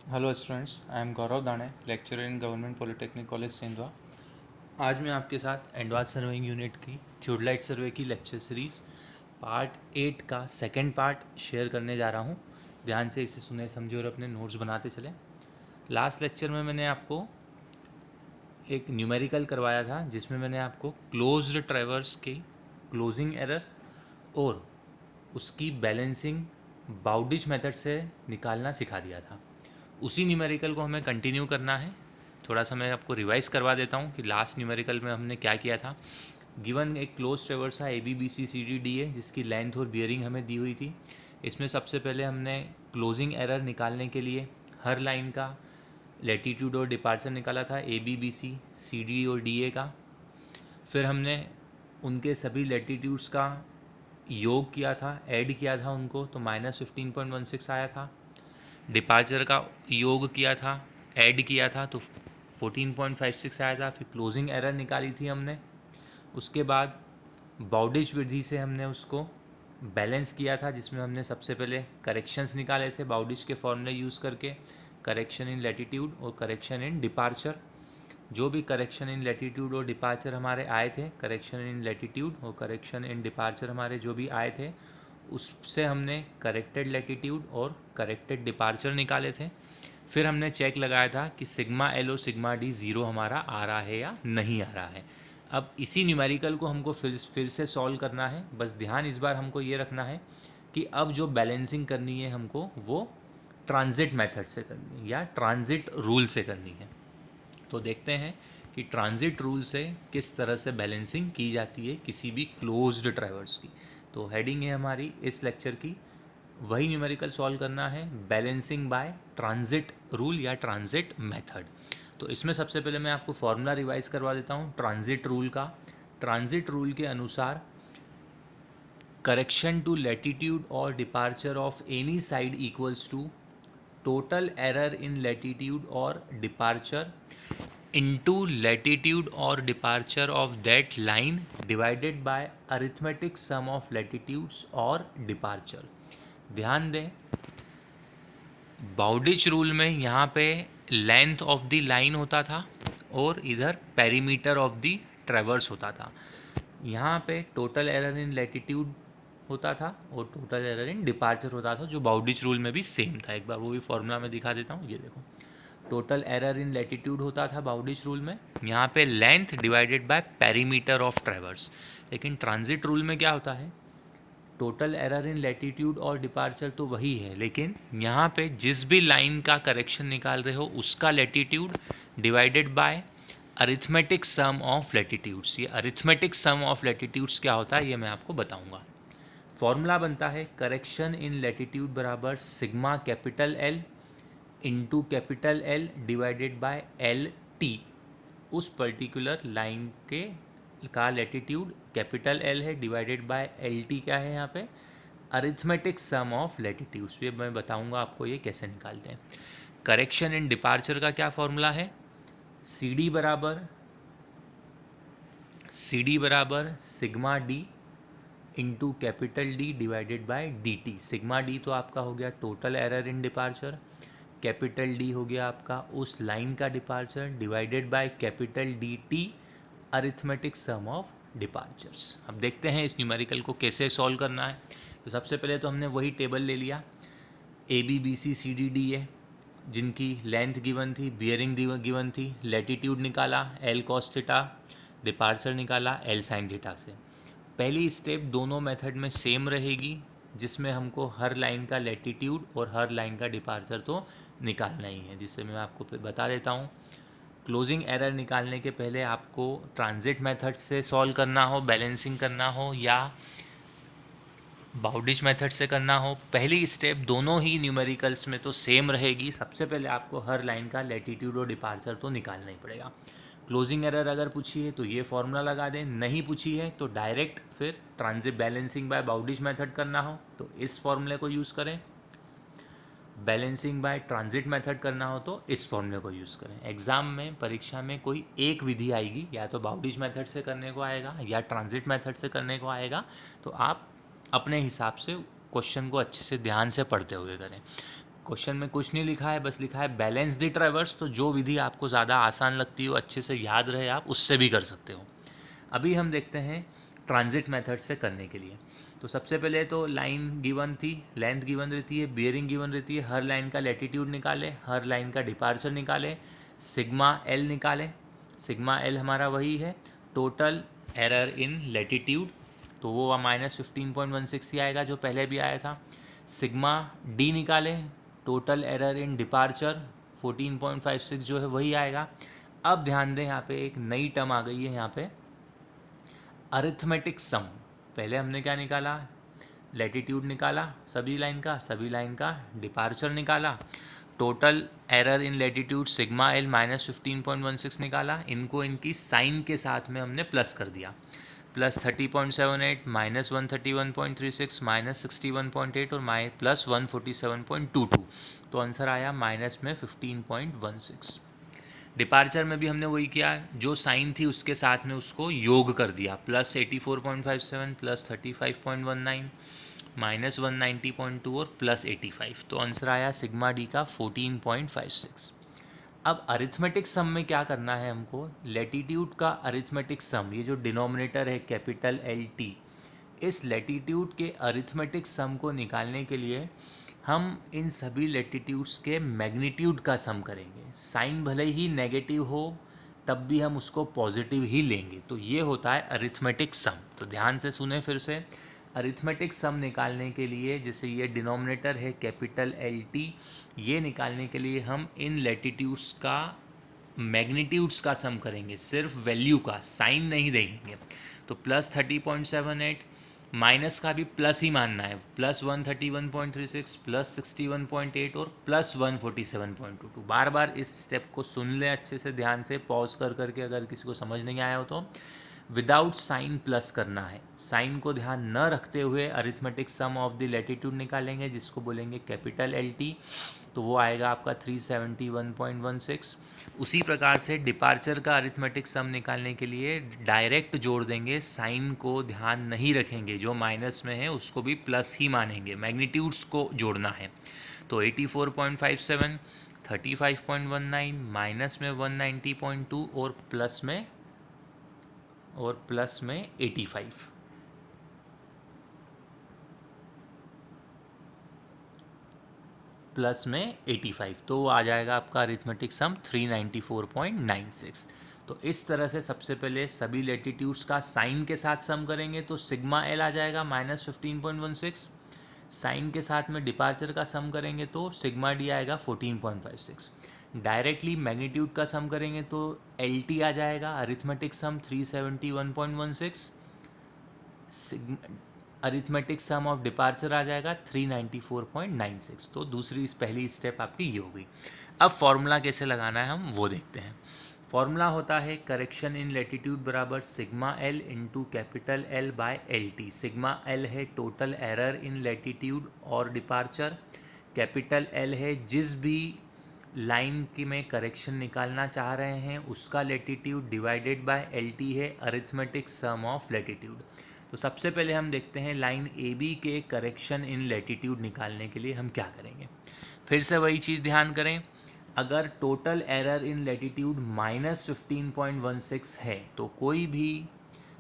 Hello students, I am गौरव दाणे, lecturer in government polytechnic college Sendhwa. आज मैं आपके साथ एडवांस सर्वेइंग यूनिट की थियोडलाइट सर्वे की लेक्चर सीरीज़ पार्ट 8 का सेकंड पार्ट शेयर करने जा रहा हूँ। ध्यान से इसे सुने, समझे और अपने नोट्स बनाते चलें। लास्ट लेक्चर में मैंने आपको एक न्यूमेरिकल करवाया था जिसमें मैंने आपको क्लोज्ड ट्रैवर्स की क्लोजिंग एरर और उसकी बैलेंसिंग बाउडिश मेथड से निकालना सिखा दिया था। उसी न्यूमेरिकल को हमें कंटिन्यू करना है। थोड़ा सा मैं आपको रिवाइज करवा देता हूँ कि लास्ट न्यूमेरिकल में हमने क्या किया था। गिवन एक क्लोज ट्रेवर्स था ABBCCDD है जिसकी लेंथ और बियरिंग हमें दी हुई थी। इसमें सबसे पहले हमने क्लोजिंग एरर निकालने के लिए हर लाइन का लेटीट्यूड और डिपार्चर निकाला था, ABBCCD और DA का। फिर हमने उनके सभी लेटीट्यूड्स का योग किया था, ऐड किया था उनको, तो -15.16 आया था। डिपार्चर का योग किया था, ऐड किया था, तो 14.56 आया था। फिर क्लोजिंग एरर निकाली थी हमने। उसके बाद बाउडिश विधि से हमने उसको बैलेंस किया था जिसमें हमने सबसे पहले करेक्शंस निकाले थे बाउडिश के फॉर्मूले यूज़ करके, करेक्शन इन लैटिट्यूड और करेक्शन इन डिपार्चर। जो भी करेक्शन इन लैटिट्यूड और डिपार्चर हमारे आए थे, करेक्शन इन लैटिट्यूड और करेक्शन इन डिपार्चर हमारे जो भी आए थे, उससे हमने करेक्टेड लैटिट्यूड और करेक्टेड डिपार्चर निकाले थे। फिर हमने चेक लगाया था कि सिग्मा एल और सिग्मा डी ज़ीरो हमारा आ रहा है या नहीं आ रहा है। अब इसी न्यूमेरिकल को हमको फिर से सॉल्व करना है। बस ध्यान इस बार हमको ये रखना है कि अब जो बैलेंसिंग करनी है हमको वो ट्रांजिट मेथड से करनी है या ट्रांजिट रूल से करनी है। तो देखते हैं कि ट्रांजिट रूल से किस तरह से बैलेंसिंग की जाती है किसी भी क्लोज्ड ट्रैवर्स की। तो हेडिंग है हमारी इस लेक्चर की, वही न्यूमेरिकल सॉल्व करना है, बैलेंसिंग बाय ट्रांजिट रूल या ट्रांजिट मेथड। तो इसमें सबसे पहले मैं आपको फॉर्मूला रिवाइज करवा देता हूँ ट्रांजिट रूल का। ट्रांजिट रूल के अनुसार करेक्शन टू लैटिट्यूड और departure of any side equals to total error in latitude और departure into latitude or departure of that line divided by arithmetic sum of latitudes और departure। ध्यान दें, Bowditch rule में यहाँ पे लेंथ ऑफ द लाइन होता था और इधर पेरीमीटर ऑफ द ट्रेवर्स होता था। यहाँ पे टोटल एरर इन लैटिट्यूड होता था और टोटल एरर इन डिपार्चर होता था, जो बाउडिच रूल में भी सेम था। एक बार वो भी फॉर्मूला में दिखा देता हूँ, ये देखो। टोटल एरर इन लैटिट्यूड होता था बाउडिश रूल में, यहाँ पे length divided by perimeter of traverse. लेकिन ट्रांजिट रूल में क्या होता है, टोटल एरर इन लैटिट्यूड और डिपार्चर तो वही है, लेकिन यहाँ पे जिस भी लाइन का करेक्शन निकाल रहे हो उसका latitude divided by arithmetic sum of latitudes. ये अरिथमेटिक सम ऑफ लैटिट्यूड्स क्या होता है ये मैं आपको बताऊंगा। फॉर्मूला बनता है करेक्शन इन लैटिट्यूड बराबर sigma capital L into capital L divided by L T. उस पर्टिकुलर लाइन के का लैटिट्यूड कैपिटल एल है, डिवाइडेड बाय एल टी क्या है यहाँ पे, अरिथमेटिक सम ऑफ लैटिट्यूड्स। ये मैं बताऊंगा आपको ये कैसे निकालते हैं। करेक्शन इन डिपार्चर का क्या फॉर्मूला है, सी डी बराबर sigma D into capital D divided by D T. Sigma D तो आपका हो गया total error in departure, capital D हो गया आपका उस लाइन का departure, divided by capital D T arithmetic sum of departures. अब देखते हैं इस न्यूमेरिकल को कैसे सॉल्व करना है। तो सबसे पहले तो हमने वही टेबल ले लिया, ABBCCDD है जिनकी लेंथ गिवन थी, बियरिंग गिवन थी, लैटिट्यूड निकाला L cos थीटा, डिपार्चर निकाला L sin थीटा से। पहली स्टेप दोनों मेथड में सेम रहेगी जिसमें हमको हर लाइन का लैटिट्यूड और हर लाइन का डिपार्चर तो निकालना ही है, जिससे मैं आपको बता देता हूँ। क्लोजिंग एरर निकालने के पहले आपको ट्रांजिट मेथड से सॉल्व करना हो, बैलेंसिंग करना हो या बाउडिश मेथड से करना हो, पहली स्टेप दोनों ही न्यूमेरिकल्स में तो सेम रहेगी। सबसे पहले आपको हर लाइन का लैटिट्यूड और डिपार्चर तो निकालना ही पड़ेगा। क्लोजिंग एरर अगर पूछी है तो ये फॉर्मूला लगा दें, नहीं पूछी है तो डायरेक्ट फिर transit balancing bye Bowditch method करना हो तो इस फॉर्मूले को यूज़ करें, बैलेंसिंग बाय ट्रांजिट मेथड करना हो तो इस फॉर्मूले को यूज़ करें। एग्ज़ाम में, परीक्षा में कोई एक विधि आएगी, या तो बाउडिश मेथड से करने को आएगा या ट्रांजिट मेथड से करने को आएगा, तो आप अपने हिसाब से क्वेश्चन को अच्छे से ध्यान से पढ़ते हुए करें। क्वेश्चन में कुछ नहीं लिखा है, बस लिखा है बैलेंस द ट्रैवर्स। तो जो विधि आपको ज़्यादा आसान लगती हो, अच्छे से याद रहे, आप उससे भी कर सकते हो। अभी हम देखते हैं ट्रांजिट मेथड से करने के लिए। तो सबसे पहले तो लाइन गिवन थी, लेंथ गिवन रहती है, बियरिंग गिवन रहती है, हर लाइन का लैटिट्यूड निकाले, हर लाइन का डिपार्चर निकाले, सिग्मा एल निकाले। सिग्मा एल हमारा वही है टोटल एरर इन लैटिट्यूड, तो वो -15.16 ही आएगा जो पहले भी आया था। सिग्मा डी निकाले, टोटल एरर इन डिपार्चर 14.56 जो है वही आएगा। अब ध्यान दें, यहाँ पे एक नई टर्म आ गई है, यहाँ पे अरिथमेटिक सम। पहले हमने क्या निकाला, लैटिट्यूड निकाला सभी लाइन का डिपार्चर निकाला, total error in latitude sigma L -15.16 निकाला, इनको इनकी साइन के साथ में हमने प्लस कर दिया, +30.78 -131.36 -61.8 और +147.22। तो आंसर आया माइनस में 15.16। डिपार्चर में भी हमने वही किया, जो साइन थी उसके साथ में उसको योग कर दिया, +84.57 +35.19 -190.2 और +85। तो आंसर आया सिग्मा डी का 14.56। अब अरिथमेटिक सम में क्या करना है हमको, लैटिट्यूड का अरिथमेटिक सम, ये जो डिनोमिनेटर है कैपिटल एल टी, इस लैटिट्यूड के अरिथमेटिक सम को निकालने के लिए हम इन सभी लैटिट्यूड्स के मैग्नीट्यूड का सम करेंगे। साइन भले ही नेगेटिव हो तब भी हम उसको पॉजिटिव ही लेंगे, तो ये होता है अरिथमेटिक सम। तो ध्यान से सुने फिर से, अरिथमेटिक सम निकालने के लिए, जैसे ये डिनोमिनेटर है कैपिटल एल टी, ये निकालने के लिए हम इन लैटिट्यूड्स का मैग्नीट्यूड्स का सम करेंगे, सिर्फ वैल्यू का, साइन नहीं देंगे। तो +30.78, माइनस का भी प्लस ही मानना है, +131.36 +61.8 और +147.22। बार बार इस स्टेप को सुन लें अच्छे से, ध्यान से पॉज कर करके, अगर किसी को समझ नहीं आया हो तो। विदाउट साइन प्लस करना है, साइन को ध्यान न रखते हुए arithmetic sum of the latitude निकालेंगे, जिसको बोलेंगे कैपिटल एल टी, तो वो आएगा आपका 371.16। उसी प्रकार से डिपार्चर का अरिथमेटिक सम निकालने के लिए डायरेक्ट जोड़ देंगे, साइन को ध्यान नहीं रखेंगे, जो माइनस में है उसको भी प्लस ही मानेंगे, मैग्नीट्यूड्स को जोड़ना है। तो 84.57, 35.19, माइनस में 190.2 और प्लस में 85। प्लस में 85, तो वो आ जाएगा आपका अरिथमेटिक सम 394.96। तो इस तरह से सबसे पहले सभी लैटिट्यूड्स का साइन के साथ सम करेंगे, तो सिग्मा एल आ जाएगा -15.16। साइन के साथ में डिपार्चर का सम करेंगे तो सिग्मा डी आएगा 14.56। डायरेक्टली मैग्नीट्यूड का सम करेंगे तो एल टी आ जाएगा, arithmetic sum 371.16, arithmetic sum of departure आ जाएगा 394.96। तो दूसरी पहली स्टेप आपकी ये हो गई। अब फॉर्मूला कैसे लगाना है हम वो देखते हैं। फॉर्मूला होता है करेक्शन इन लैटिट्यूड बराबर sigma L into capital L by L T. Sigma L है टोटल एरर इन लैटिट्यूड और डिपार्चर, कैपिटल एल है जिस भी लाइन की में करेक्शन निकालना चाह रहे हैं उसका latitude, divided bye L T है अरिथमेटिक सम ऑफ लैटिट्यूड। तो सबसे पहले हम देखते हैं लाइन ए बी के करेक्शन इन लैटिट्यूड निकालने के लिए हम क्या करेंगे। फिर से वही चीज़ ध्यान करें, अगर टोटल एरर इन लैटिट्यूड -15.16 है तो कोई भी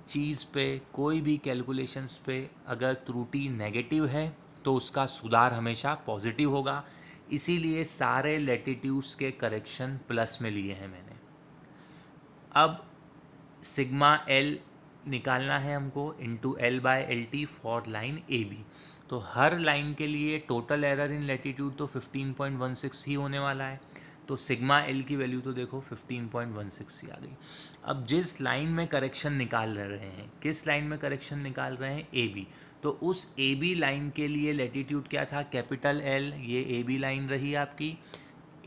चीज़ पे, कोई भी कैलकुलेशंस पे अगर त्रुटि नेगेटिव है तो उसका सुधार हमेशा पॉजिटिव होगा, इसीलिए सारे लैटिट्यूड्स के करेक्शन प्लस में लिए हैं मैंने। अब सिग्मा एल निकालना है हमको into L by L T for line A B. तो हर लाइन के लिए टोटल एरर इन लैटिट्यूड तो 15.16 ही होने वाला है, तो सिग्मा एल की वैल्यू तो देखो 15.16 ही आ गई। अब जिस लाइन में करेक्शन निकाल रहे हैं, किस लाइन में करेक्शन निकाल रहे हैं, ए बी, तो उस ए बी लाइन के लिए लैटिट्यूड क्या था, कैपिटल एल, ये ए बी लाइन रही आपकी।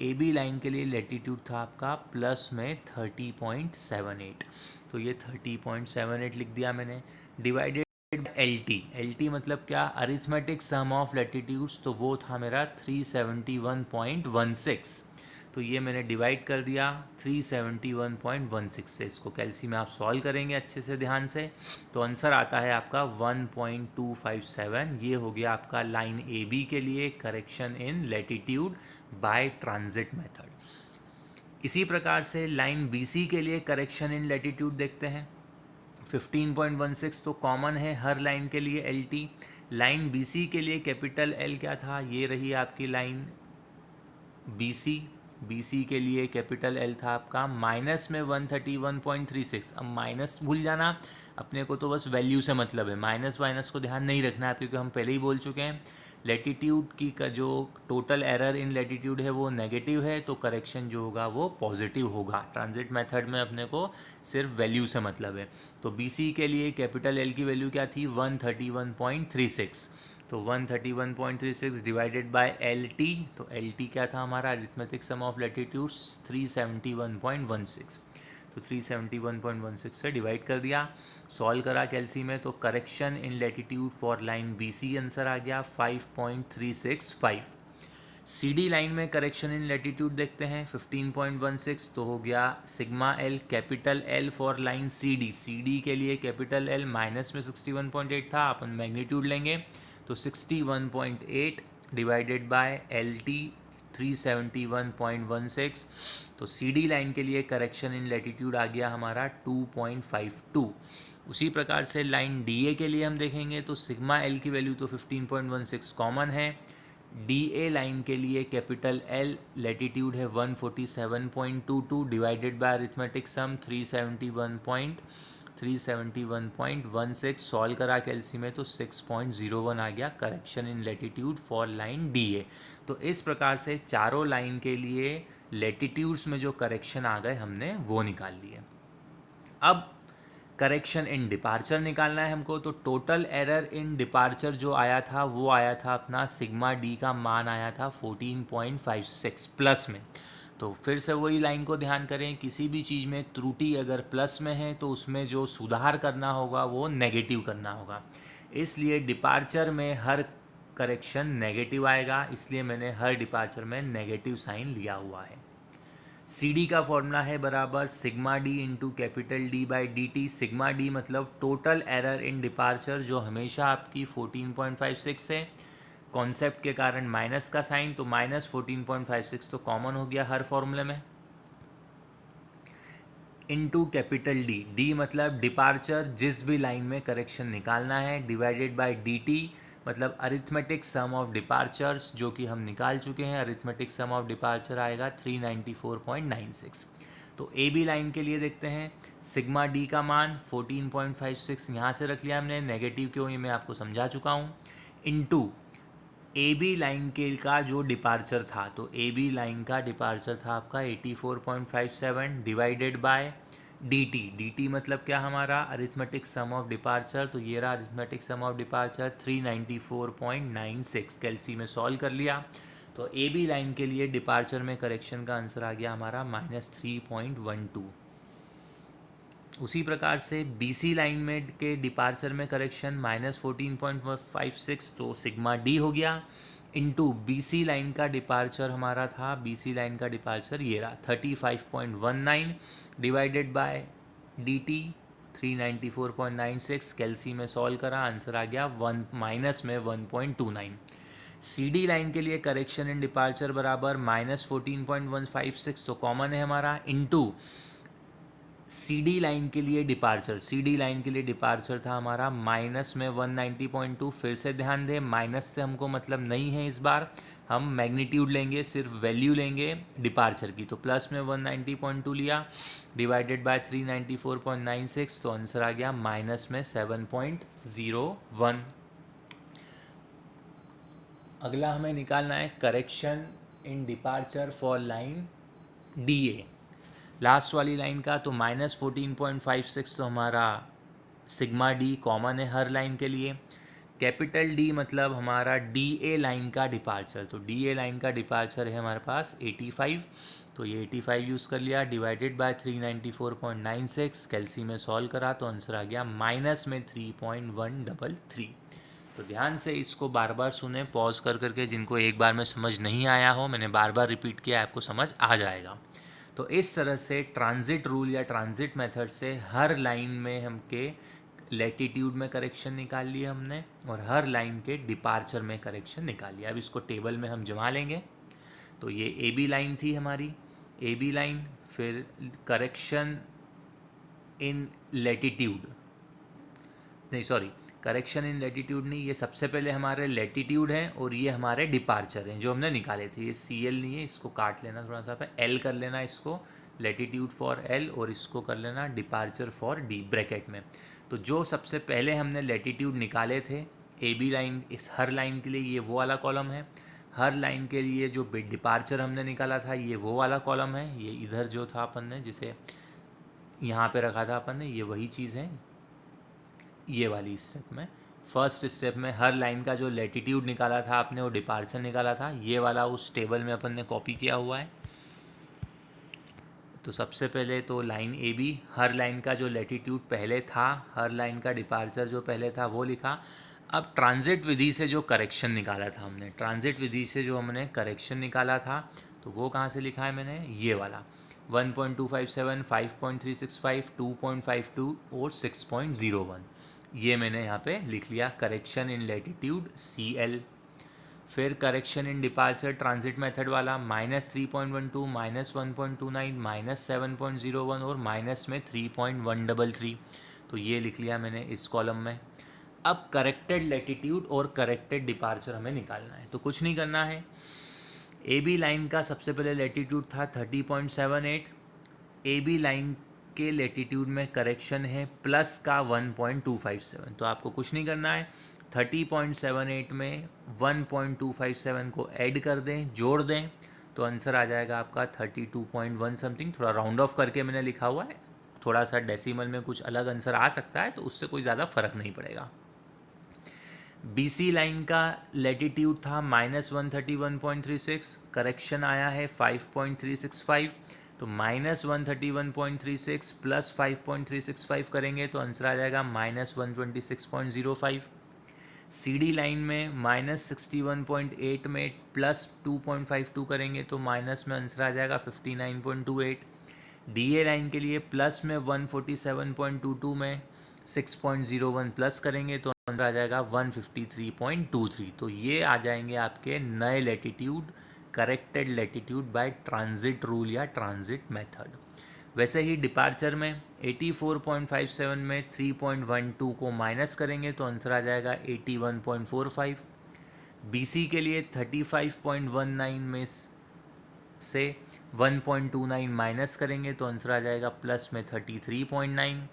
ए बी लाइन के लिए लैटिट्यूड था आपका प्लस में 30.78, तो ये 30.78 लिख दिया मैंने, divided L T. L T मतलब क्या, अरिथमेटिक सम ऑफ लैटिट्यूड्स, तो वो था मेरा 371.16। तो ये मैंने डिवाइड कर दिया 371.16 से। इसको कैलसी में आप सॉल्व करेंगे अच्छे से ध्यान से, तो आंसर आता है आपका 1.257। ये हो गया आपका लाइन ए बी के लिए correction in latitude by transit method. इसी प्रकार से लाइन बी सी के लिए करेक्शन इन लैटिट्यूड देखते हैं। 15.16 तो कॉमन है हर लाइन के लिए L T. Line B C के लिए कैपिटल एल क्या था, ये रही आपकी लाइन बी सी के लिए कैपिटल एल था आपका माइनस में 131.36। अब माइनस भूल जाना, अपने को तो बस वैल्यू से मतलब है, माइनस वाइनस को ध्यान नहीं रखना है, क्योंकि हम पहले ही बोल चुके हैं लैटिट्यूड की का जो टोटल एरर इन लैटिट्यूड है वो नेगेटिव है, तो करेक्शन जो होगा वो पॉजिटिव होगा। ट्रांजिट मेथड में अपने को सिर्फ वैल्यू से मतलब है। तो बी सी के लिए कैपिटल एल की वैल्यू क्या थी, 131.36। तो 131.36 डिवाइडेड बाय एल टी, तो एल टी क्या था हमारा, अरिथमेटिक सम ऑफ लैटिट्यूड्स 371.16। तो 371.16 से डिवाइड कर दिया, सॉल्व करा कैलसी में, तो correction in latitude for line B C answer आ गया 5.365। सी डी लाइन में करेक्शन इन लैटिट्यूड देखते हैं 15.16, तो हो गया sigma L capital L for line C D के लिए कैपिटल एल माइनस में 61.8 था, अपन मैग्नीट्यूड लेंगे तो 61.8 डिवाइडेड बाय एल टी 371.16। तो सी डी लाइन के लिए करेक्शन इन लैटिट्यूड आ गया हमारा 2.52। उसी प्रकार से लाइन डी ए के लिए हम देखेंगे तो सिग्मा एल की वैल्यू तो 15.16 कॉमन है। डी ए लाइन के लिए कैपिटल एल लैटिट्यूड है 147.22 divided by arithmetic sum 371.16। Solve करा कैलसी में तो 6.01 आ गया correction in latitude for line D A. तो इस प्रकार से चारों लाइन के लिए लैटिट्यूड्स में जो करेक्शन आ गए हमने वो निकाल लिए। अब करेक्शन इन डिपार्चर निकालना है हमको, तो टोटल एरर इन डिपार्चर जो आया था वो आया था अपना सिग्मा डी का मान आया था 14.56 प्लस में। तो फिर से वही लाइन को ध्यान करें, किसी भी चीज़ में त्रुटि अगर प्लस में है तो उसमें जो सुधार करना होगा वो नेगेटिव करना होगा, इसलिए डिपार्चर में हर करेक्शन नेगेटिव आएगा, इसलिए मैंने हर डिपार्चर में नेगेटिव साइन लिया हुआ है। सी डी का फॉर्मूला है बराबर sigma D into capital D by D T. Sigma D मतलब टोटल एरर इन डिपार्चर जो हमेशा आपकी 14.56 है, कॉन्सेप्ट के कारण माइनस का साइन, तो माइनस 14.56 तो कॉमन हो गया हर फॉर्मूले में, इनटू कैपिटल डी, डी मतलब डिपार्चर जिस भी लाइन में करेक्शन निकालना है, डिवाइडेड बाय डी टी मतलब अरिथमेटिक सम ऑफ डिपार्चर्स जो कि हम निकाल चुके हैं। अरिथमेटिक सम ऑफ डिपार्चर आएगा 394.96। तो ए बी लाइन के लिए देखते हैं, सिग्मा डी का मान 14.56 यहाँ से रख लिया हमने, नेगेटिव क्यों ये मैं आपको समझा चुका हूँ, इनटू ए बी लाइन के का जो डिपार्चर था, तो ए बी लाइन का डिपार्चर था आपका 84.57 डिवाइडेड बाय डी टी मतलब क्या हमारा अरिथमेटिक सम ऑफ डिपार्चर, तो ये रहा अरिथमेटिक सम ऑफ डिपार्चर 394.96। कैलसी में सॉल्व कर लिया, तो ए बी लाइन के लिए डिपार्चर में करेक्शन का आंसर आ गया हमारा -3.12। उसी प्रकार से बी सी लाइन में के डिपार्चर में करेक्शन -14.56, तो सिग्मा डी हो गया, इनटू बी सी लाइन का डिपार्चर हमारा था, बी सी लाइन का डिपार्चर ये रहा 35.19 डिवाइडेड बाय डी टी 394.96। कैलसी में सॉल्व करा, आंसर आ गया माइनस में 1.29। सी डी लाइन के लिए करेक्शन इन डिपार्चर बराबर -14.156 तो कॉमन है हमारा, इनटू सी डी लाइन के लिए डिपार्चर, सी डी लाइन के लिए डिपार्चर था हमारा माइनस में 190.2। फिर से ध्यान दें, माइनस से हमको मतलब नहीं है, इस बार हम मैग्नीट्यूड लेंगे, सिर्फ वैल्यू लेंगे डिपार्चर की, तो प्लस में 190.2 लिया डिवाइडेड बाय 394.96, तो आंसर आ गया माइनस में 7.01। अगला हमें निकालना है correction in departure for line D A, last वाली लाइन का, तो -14.56 तो हमारा सिग्मा डी कॉमन है हर लाइन के लिए। कैपिटल डी मतलब हमारा डी ए लाइन का डिपार्चर, तो डी ए लाइन का डिपार्चर है हमारे पास 85, तो ये 85 यूज़ कर लिया डिवाइडेड बाय 394.96। कैलसी में सॉल्व करा तो आंसर आ गया माइनस में 3.133। तो ध्यान से इसको बार बार सुने, पॉज कर करके, जिनको एक बार में समझ नहीं आया हो, मैंने बार बार रिपीट किया, आपको समझ आ जाएगा। तो इस तरह से ट्रांजिट रूल या ट्रांजिट मेथड से हर लाइन में हमके लैटिट्यूड में करेक्शन निकाल लिया हमने, और हर लाइन के डिपार्चर में करेक्शन निकाल लिया। अब इसको टेबल में हम जमा लेंगे। तो ये ए बी लाइन थी हमारी, ए बी लाइन, फिर करेक्शन इन लैटिट्यूड, नहीं सॉरी, करेक्शन इन लैटिट्यूड नहीं, ये सबसे पहले हमारे लैटिट्यूड हैं और ये हमारे डिपार्चर हैं जो हमने निकाले थे। ये सी एल नहीं है, इसको काट लेना थोड़ा सा पे, एल कर लेना इसको, लैटिट्यूड फॉर एल, और इसको कर लेना डिपार्चर फॉर डी ब्रैकेट में। तो जो सबसे पहले हमने लैटिट्यूड निकाले थे ए बी लाइन, इस हर लाइन के लिए ये वो वाला कॉलम है, हर लाइन के लिए जो डिपार्चर हमने निकाला था ये वो वाला कॉलम है, ये इधर जो था अपन ने जिसे यहाँ पे रखा था अपन ने, ये वही चीज़ है। ये वाली स्टेप में, फर्स्ट स्टेप में हर लाइन का जो लैटिट्यूड निकाला था आपने, वो डिपार्चर निकाला था, ये वाला उस टेबल में अपन ने कॉपी किया हुआ है। तो सबसे पहले तो लाइन ए बी, हर लाइन का जो लैटिट्यूड पहले था, हर लाइन का डिपार्चर जो पहले था वो लिखा। अब ट्रांजिट विधि से जो करेक्शन निकाला था हमने, ट्रांजिट विधि से जो हमने करेक्शन निकाला था, तो वो कहाँ से लिखा है मैंने, ये वाला 1.257, 5.365, 2.52 और 6.01, ये मैंने यहाँ पे लिख लिया correction in latitude C L. फिर correction in departure transit method वाला -3.12, -1.29, -7.01 और माइनस में 3.133, तो ये लिख लिया मैंने इस कॉलम में। अब करेक्टेड लैटिट्यूड और करेक्टेड डिपार्चर हमें निकालना है। तो कुछ नहीं करना है, ए बी लाइन का सबसे पहले लैटिट्यूड था 30.78, ए बी लाइन के लैटिट्यूड में करेक्शन है प्लस का 1.257, तो आपको कुछ नहीं करना है, 30.78 में 1.257 को ऐड कर दें, जोड़ दें, तो आंसर आ जाएगा आपका 32.1 समथिंग। थोड़ा राउंड ऑफ करके मैंने लिखा हुआ है, थोड़ा सा डेसिमल में कुछ अलग आंसर आ सकता है, तो उससे कोई ज़्यादा फर्क नहीं पड़ेगा। BC लाइन का लैटिट्यूड था -131.36, करेक्शन आया है 5.365, तो -131.36 प्लस 5.365 करेंगे तो आंसर आ जाएगा -126.05। CD लाइन में -61.8 में प्लस 2.52 करेंगे तो माइनस में आंसर आ जाएगा 59.28। DA लाइन के लिए प्लस में 147.22 में 6.01 प्लस करेंगे तो आंसर आ जाएगा 153.23। तो ये आ जाएंगे आपके नए latitude, corrected latitude by transit rule या ट्रांजिट मेथड। वैसे ही डिपार्चर में 84.57 में 3.12 को माइनस करेंगे तो आंसर आ जाएगा 81.45। BC के लिए 35.19 में से 1.29 माइनस करेंगे तो आंसर आ जाएगा प्लस में 33.9।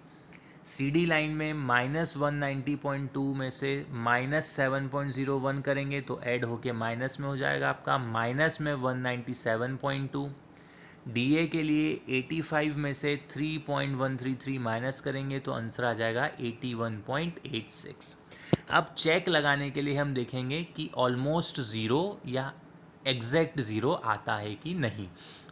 CD लाइन में -190.2 में से -7.01 करेंगे तो ऐड होके माइनस में हो जाएगा आपका माइनस में 197.2। DA के लिए 85 में से 3.133 माइनस करेंगे तो आंसर आ जाएगा 81.86। अब चेक लगाने के लिए हम देखेंगे कि ऑलमोस्ट ज़ीरो या एग्जैक्ट ज़ीरो आता है कि नहीं।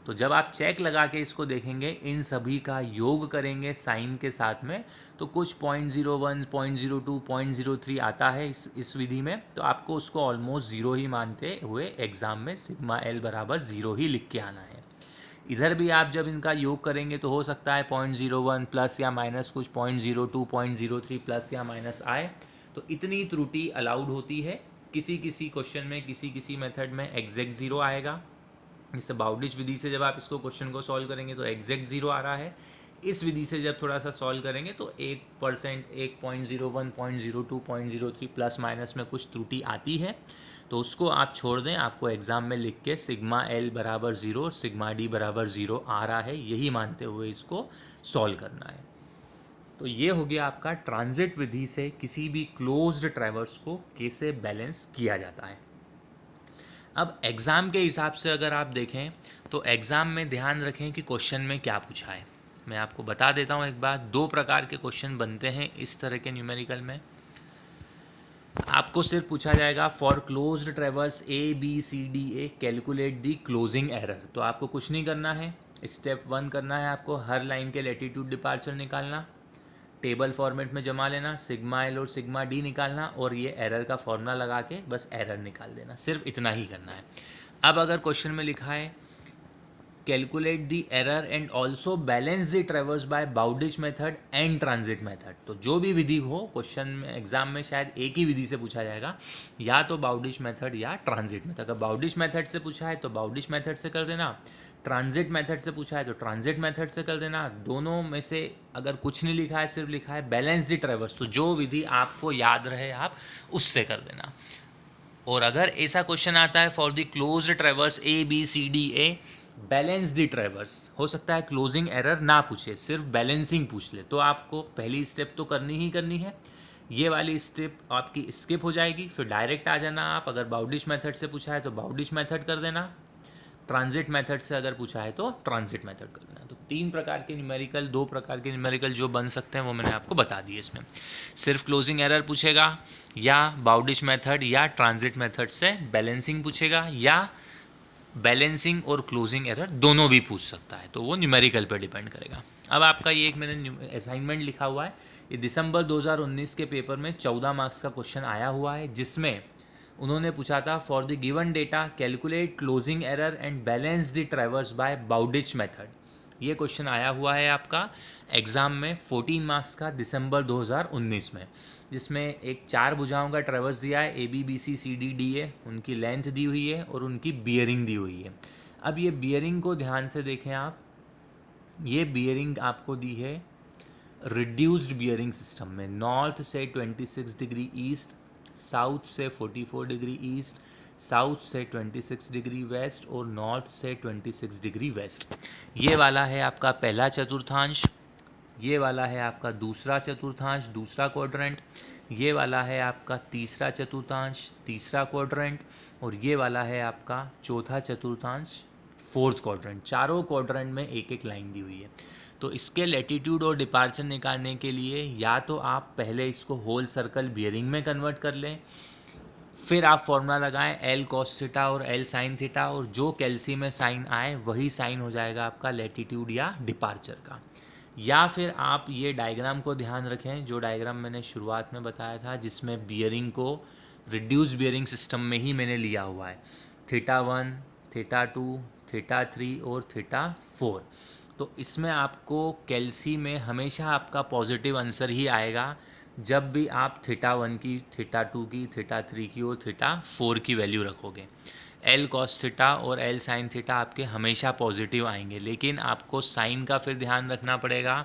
तो जब आप चेक लगा के इसको देखेंगे, इन सभी का योग करेंगे साइन के साथ में, तो कुछ 0.01, 0.02, 0.03 आता है इस विधि में, तो आपको उसको ऑलमोस्ट ज़ीरो ही मानते हुए एग्ज़ाम में सिग्मा एल बराबर ज़ीरो ही लिख के आना है। इधर भी आप जब इनका योग करेंगे तो हो सकता है 0.01 प्लस या माइनस कुछ 0.02, 0.03 प्लस या माइनस आए, तो इतनी त्रुटि अलाउड होती है। किसी किसी क्वेश्चन में, किसी किसी मेथड में एग्जैक्ट ज़ीरो आएगा। इससे बाउडिच विधि से जब आप इसको क्वेश्चन को सॉल्व करेंगे तो एग्जैक्ट ज़ीरो आ रहा है। इस विधि से जब थोड़ा सा सॉल्व करेंगे तो 1%, 1.01, 0.02, 0.03 प्लस माइनस में कुछ त्रुटि आती है, तो उसको आप छोड़ दें। आपको एग्ज़ाम में लिख के सिग्मा एल बराबर ज़ीरो, सिग्मा डी बराबर ज़ीरो आ रहा है, यही मानते हुए इसको सॉल्व करना है। तो ये हो गया आपका ट्रांजिट विधि से किसी भी क्लोज्ड ट्रैवर्स को कैसे बैलेंस किया जाता है। अब एग्ज़ाम के हिसाब से अगर आप देखें तो एग्ज़ाम में ध्यान रखें कि क्वेश्चन में क्या पूछा है। मैं आपको बता देता हूँ एक बात, दो प्रकार के क्वेश्चन बनते हैं इस तरह के न्यूमेरिकल में। आपको सिर्फ पूछा जाएगा for closed traverse ABCDA calculate the closing error. तो आपको कुछ नहीं करना है, स्टेप 1 करना है आपको हर लाइन के लैटिट्यूड डिपार्चर निकालना, टेबल फॉर्मेट में जमा लेना, सिग्मा एल और सिग्मा डी निकालना और ये एरर का फॉर्मूला लगा के बस एरर निकाल देना, सिर्फ इतना ही करना है। अब अगर क्वेश्चन में लिखा है calculate the error and also balance the traverse by Bowditch method and transit method, तो जो भी विधि हो क्वेश्चन में एग्जाम में शायद एक ही विधि से पूछा जाएगा, या तो बाउडिश मेथड या ट्रांजिट मेथड। अगर बाउडिश मेथड से पूछा है तो बाउडिश मेथड से कर देना, ट्रांजिट मेथड से पूछा है तो ट्रांजिट मेथड से कर देना। दोनों में से अगर कुछ नहीं लिखा है, सिर्फ लिखा है बैलेंस द ट्रेवर्स, तो जो विधि आपको याद रहे आप उससे कर देना। और अगर ऐसा क्वेश्चन आता है for the closed traverse A B C D A balance the traverse, हो सकता है क्लोजिंग एरर ना पूछे, सिर्फ बैलेंसिंग पूछ ले, तो आपको पहली स्टेप तो करनी ही करनी है। ये वाली स्टेप आपकी स्किप हो जाएगी, फिर डायरेक्ट आ जाना आप। अगर बाउडिश मेथड से पूछा है तो बाउडिश मेथड कर देना, ट्रांजिट मेथड से अगर पूछा है तो ट्रांजिट मेथड कर देना। तो 3 प्रकार के न्यूमेरिकल, 2 प्रकार के न्यूमेरिकल जो बन सकते हैं वो मैंने आपको बता दिए। इसमें सिर्फ क्लोजिंग एरर पूछेगा, या बाउडिश मेथड या ट्रांजिट मेथड से बैलेंसिंग पूछेगा, या बैलेंसिंग और क्लोजिंग एरर दोनों भी पूछ सकता है, तो वो न्यूमेरिकल पर डिपेंड करेगा। अब आपका ये एक मैंने असाइनमेंट लिखा हुआ है, ये दिसंबर 2019 के पेपर में 14 मार्क्स का क्वेश्चन आया हुआ है, जिसमें उन्होंने पूछा था for the given data calculate closing error and balance the traverse by Bowditch method. ये क्वेश्चन आया हुआ है आपका एग्ज़ाम में 14 मार्क्स का दिसंबर 2019 में, जिसमें एक 4 भुजाओं का ट्रेवर्स दिया है, A B B C C D D A, उनकी लेंथ दी हुई है और उनकी बियरिंग दी हुई है। अब ये बियरिंग को ध्यान से देखें आप, ये बियरिंग आपको दी है रिड्यूस्ड बियरिंग सिस्टम में, नॉर्थ से 26 डिग्री ईस्ट, साउथ से 44 डिग्री ईस्ट, साउथ से 26 डिग्री वेस्ट और नॉर्थ से 26 डिग्री वेस्ट। ये वाला है आपका पहला चतुर्थांश, ये वाला है आपका दूसरा चतुर्थांश, दूसरा क्वाड्रेंट, ये वाला है आपका तीसरा चतुर्थांश, तीसरा क्वाड्रेंट, और ये वाला है आपका चौथा चतुर्थांश, फोर्थ क्वाड्रेंट। चारों क्वाड्रेंट में एक एक लाइन दी हुई है। तो इसके लैटिट्यूड और डिपार्चर निकालने के लिए या तो आप पहले इसको होल सर्कल बियरिंग में कन्वर्ट कर लें, फिर आप फॉर्मूला लगाएं एल कॉस थीटा और एल साइन थीटा, और जो कैल्सी में साइन आए वही साइन हो जाएगा आपका लैटिट्यूड या डिपार्चर का। या फिर आप ये डायग्राम को ध्यान रखें, जो डायग्राम मैंने शुरुआत में बताया था, जिसमें बियरिंग को रिड्यूस बियरिंग सिस्टम में ही मैंने लिया हुआ है, थीटा 1, थीटा 2, थीटा 3 और थीटा 4। तो इसमें आपको कैल्सी में हमेशा आपका पॉजिटिव आंसर ही आएगा जब भी आप थीटा 1 की, थीटा 2 की, थीटा 3 की और थीटा 4 की वैल्यू रखोगे। एल कॉस थीटा और एल साइन थीटा आपके हमेशा पॉजिटिव आएंगे, लेकिन आपको साइन का फिर ध्यान रखना पड़ेगा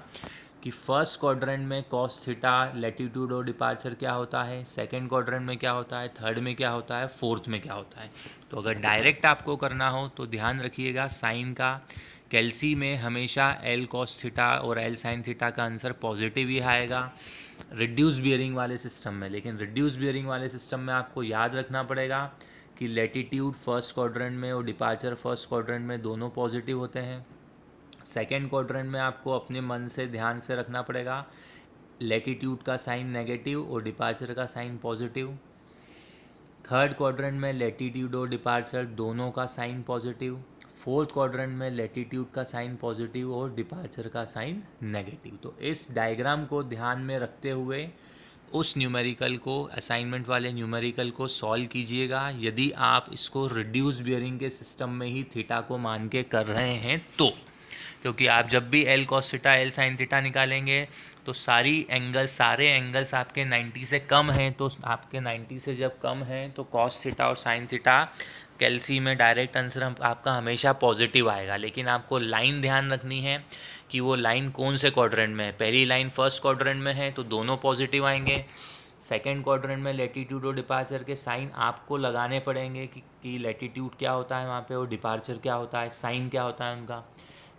कि फर्स्ट क्वाड्रेंट में कॉस थीटा लैटिट्यूड और डिपार्चर क्या होता है, सेकंड क्वाड्रेंट में क्या होता है, थर्ड में क्या होता है, फोर्थ में क्या होता है। तो अगर डायरेक्ट आपको करना हो तो ध्यान रखिएगा साइन का, कैल्सी में हमेशा एल कॉस थीटा और एल साइन थीटा का आंसर पॉजिटिव ही आएगा रिड्यूस बियरिंग वाले सिस्टम में। लेकिन रिड्यूस बियरिंग वाले सिस्टम में आपको याद रखना पड़ेगा कि लैटिट्यूड फर्स्ट क्वाड्रेंट में और डिपार्चर फर्स्ट क्वाड्रेंट में दोनों पॉजिटिव होते हैं। सेकेंड क्वाड्रेंट में आपको अपने मन से ध्यान से रखना पड़ेगा लैटिट्यूड का साइन नेगेटिव और डिपार्चर का साइन पॉजिटिव। थर्ड क्वाड्रेंट में लैटिट्यूड और डिपार्चर दोनों का साइन पॉजिटिव। फोर्थ क्वाड्रेंट में लैटिट्यूड का साइन पॉजिटिव और डिपार्चर का साइन नेगेटिव। तो इस डायग्राम को ध्यान में रखते हुए उस न्यूमेरिकल को, असाइनमेंट वाले न्यूमेरिकल को सॉल्व कीजिएगा, यदि आप इसको रिड्यूस बियरिंग के सिस्टम में ही थीटा को मान के कर रहे हैं तो। क्योंकि आप जब भी L cos theta L sine theta निकालेंगे तो सारे एंगल्स आपके 90 से कम हैं, तो आपके 90 से जब कम हैं तो कॉस थीटा और साइन थीटा कैल्सी में डायरेक्ट आंसर आपका हमेशा पॉजिटिव आएगा। लेकिन आपको लाइन ध्यान रखनी है कि वो लाइन कौन से क्वाड्रेंट में है। पहली लाइन फर्स्ट क्वाड्रेंट में है तो दोनों पॉजिटिव आएंगे। सेकेंड क्वाड्रेंट में लैटिट्यूड और डिपार्चर के साइन आपको लगाने पड़ेंगे कि लैटिट्यूड क्या होता है वहाँ पे और डिपार्चर क्या होता है, साइन क्या होता है उनका।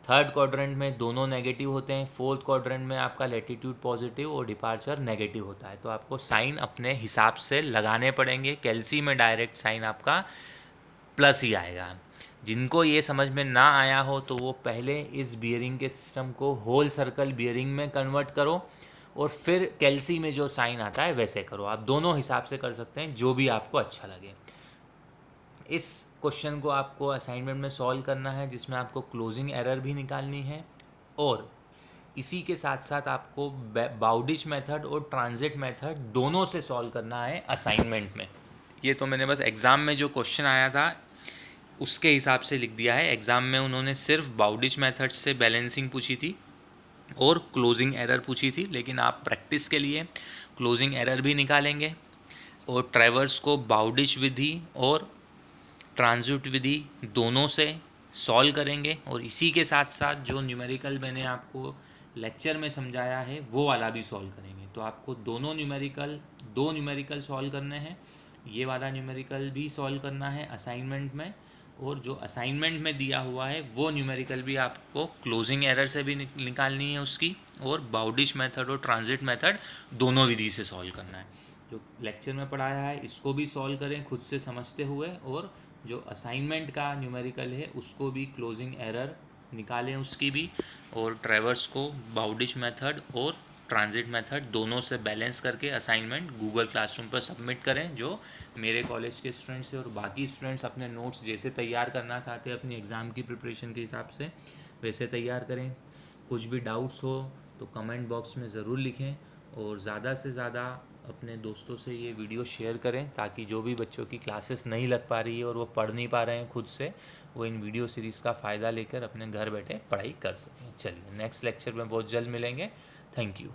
थर्ड क्वाड्रेंट में दोनों नेगेटिव होते हैं। फोर्थ क्वाड्रेंट में आपका लैटिट्यूड पॉजिटिव और डिपार्चर नेगेटिव होता है। तो आपको साइन अपने हिसाब से लगाने पड़ेंगे। कैल्सी में डायरेक्ट साइन आपका प्लस ही आएगा। जिनको ये समझ में ना आया हो तो वो पहले इस बियरिंग के सिस्टम को होल सर्कल बियरिंग में कन्वर्ट करो और फिर कैल्सी में जो साइन आता है वैसे करो। आप दोनों हिसाब से कर सकते हैं, जो भी आपको अच्छा लगे। इस क्वेश्चन को आपको असाइनमेंट में सॉल्व करना है, जिसमें आपको क्लोजिंग एरर भी निकालनी है और इसी के साथ साथ आपको बाउडिश मेथड और ट्रांजिट मेथड दोनों से सॉल्व करना है असाइनमेंट में। ये तो मैंने बस एग्ज़ाम में जो क्वेश्चन आया था उसके हिसाब से लिख दिया है। एग्ज़ाम में उन्होंने सिर्फ बाउडिश मेथड से बैलेंसिंग पूछी थी और क्लोजिंग एरर पूछी थी, लेकिन आप प्रैक्टिस के लिए क्लोजिंग एरर भी निकालेंगे और ट्रैवर्स को बाउडिश विधि और ट्रांजिट विधि दोनों से सॉल्व करेंगे, और इसी के साथ साथ जो न्यूमेरिकल मैंने आपको लेक्चर में समझाया है वो वाला भी सॉल्व करेंगे। तो आपको दो न्यूमेरिकल सॉल्व करने हैं, ये वाला न्यूमेरिकल भी सॉल्व करना है असाइनमेंट में, और जो असाइनमेंट में दिया हुआ है वो न्यूमेरिकल भी आपको क्लोजिंग एरर से भी निकालनी है उसकी, और बाउडिश मेथड और ट्रांजिट मेथड दोनों विधि से सॉल्व करना है। जो लेक्चर में पढ़ाया है इसको भी सॉल्व करें खुद से समझते हुए, और जो असाइनमेंट का न्यूमेरिकल है उसको भी क्लोजिंग एरर निकालें उसकी भी, और ट्रैवर्स को बाउडिश मेथड और ट्रांजिट मेथड दोनों से बैलेंस करके असाइनमेंट गूगल क्लासरूम पर सबमिट करें। जो मेरे कॉलेज के स्टूडेंट्स हैं और बाकी स्टूडेंट्स अपने नोट्स जैसे तैयार करना चाहते हैं अपनी एग्ज़ाम की प्रिपरेशन के हिसाब से वैसे तैयार करें। कुछ भी डाउट्स हो तो कमेंट बॉक्स में ज़रूर लिखें, और ज़्यादा से ज़्यादा अपने दोस्तों से ये वीडियो शेयर करें ताकि जो भी बच्चों की क्लासेस नहीं लग पा रही है और वो पढ़ नहीं पा रहे हैं खुद से, वो इन वीडियो सीरीज़ का फ़ायदा लेकर अपने घर बैठे पढ़ाई कर सकें। चलिए नेक्स्ट लेक्चर में बहुत जल्द मिलेंगे। Thank you.